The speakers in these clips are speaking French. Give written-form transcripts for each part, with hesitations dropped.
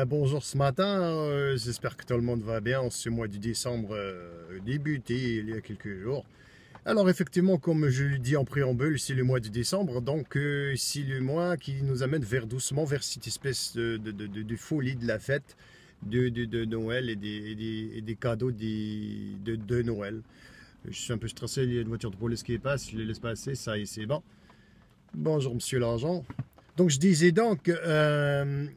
Bonjour ce matin, j'espère que tout le monde va bien. Ce mois de décembre débuté il y a quelques jours. Alors effectivement, comme je le dis en préambule, c'est le mois de décembre, donc c'est le mois qui nous amène doucement vers cette espèce de folie de la fête de Noël et des cadeaux de Noël. Je suis un peu stressé, il y a une voiture de police qui passe, je les laisse passer, ça y est, c'est bon. Bonjour Monsieur l'agent. Donc je disais donc,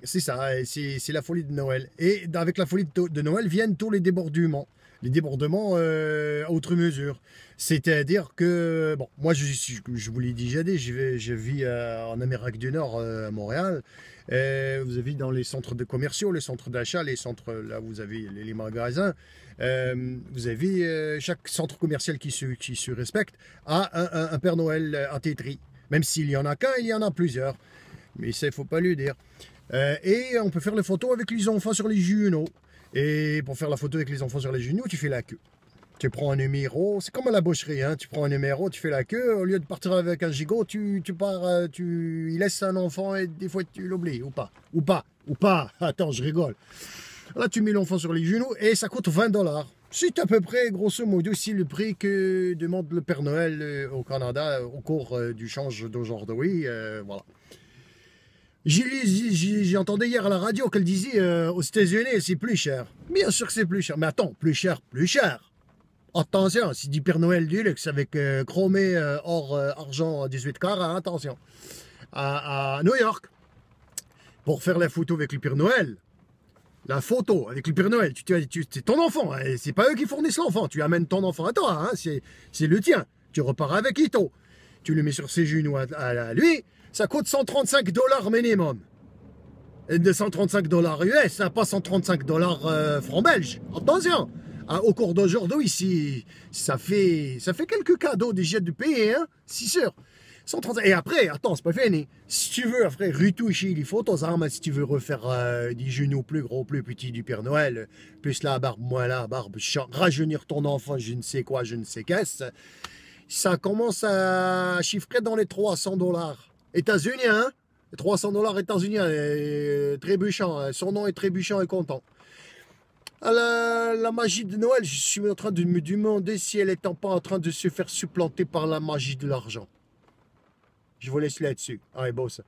c'est ça, c'est la folie de Noël. Et avec la folie de Noël viennent tous les débordements. Les débordements à outre mesure. C'est-à-dire que, bon, moi je vous l'ai dit, je vis en Amérique du Nord, à Montréal. Vous avez dans les centres de commerciaux, les centres d'achat, les centres, là vous avez les magasins. Vous avez chaque centre commercial qui se respecte a un Père Noël en tétri. Même s'il y en a qu'un, il y en a plusieurs. Mais ça, il ne faut pas lui dire. Et on peut faire les photos avec les enfants sur les genoux. Et pour faire la photo avec les enfants sur les genoux, tu fais la queue. Tu prends un numéro, c'est comme à la boucherie, hein. Tu prends un numéro, tu fais la queue. Au lieu de partir avec un gigot, tu pars, il laisse un enfant et des fois tu l'oublies. Ou pas. Attends, je rigole. Là, tu mets l'enfant sur les genoux et ça coûte 20$. C'est à peu près, grosso modo, aussi le prix que demande le Père Noël au Canada au cours du change d'aujourd'hui. Voilà. J'entendais hier à la radio qu'elle disait aux États-Unis c'est plus cher. Bien sûr que c'est plus cher. Mais attends, plus cher. Attention, c'est du Père Noël du luxe avec chromé or argent 18 carats. Attention. À New York, pour faire la photo avec le Père Noël, la photo avec le Père Noël, c'est ton enfant. Hein, c'est pas eux qui fournissent l'enfant. Tu amènes ton enfant à toi. Hein, c'est le tien. Tu repars avec Ito. Tu le mets sur ses genoux à lui. Ça coûte 135$ minimum. Et de 135$ US, hein, pas 135$ francs belges. Attention, hein, au cours d'aujourd'hui, ça fait quelques cadeaux déjà de payer, hein, c'est sûr. 135. Et après, attends, c'est pas fini. Si tu veux, après, retoucher les photos, hein, si tu veux refaire des genoux plus gros, plus petits du Père Noël, plus la barbe, moins la barbe, rajeunir ton enfant, je ne sais quoi, je ne sais qu'est-ce, ça commence à chiffrer dans les 300$. États-Unis, hein? 300$ États-Unis, trébuchant. Son nom est trébuchant et content. La magie de Noël, je suis en train de me demander si elle n'est pas en train de se faire supplanter par la magie de l'argent. Je vous laisse là-dessus. Allez, boss.